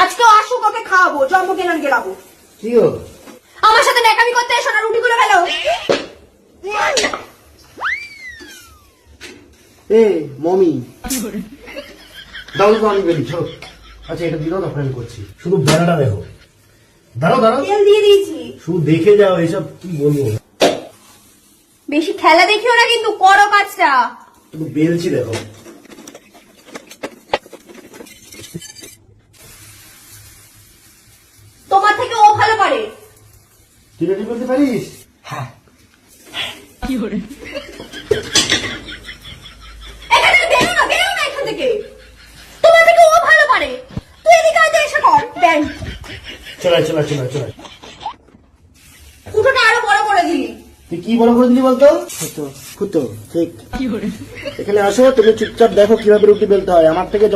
আজকেও আসুক, ওকে খাওয়াবো, জন্মদিন গেলাবো। কি গো? আমার সাথে ন্যাকামি করতে এসো না, রুটি গুলো ফেলো। এ মমি দাও তো, আমি বেরিয়ে চলো। আচ্ছা এটা দিও, তখন আমি করছি। শুধু বেড়াটা দেখো। দাঁড়াও দাঁড়াও, তেল দিয়ে দিয়েছি। শুধু দেখে যাও, এইসব কি বলবো। বেশি খেলা দেখিও না কিন্তু, করো কাজটা। শুধু বেলছি দেখো। তোমার থেকে ও ভালো পারে। তুই রেডি করতে পারিস? হ্যাঁ। এখান থেকে বেরো না, বেরো না এখান থেকে। তোমার থেকে ও ভালো পারে। তুই এদিকে আয়, এসে কর ব্যাং। চলাই চলাই চলাই চলাই। ফুটোটা আরো বড় করে দিলি। তুই কি বড় করে দিলি বলতো? ফুটো ঠিক। এখানে আসো, তুমি চুপচাপ দেখো কিভাবে রুটি বেলতে হয়। আমার থেকে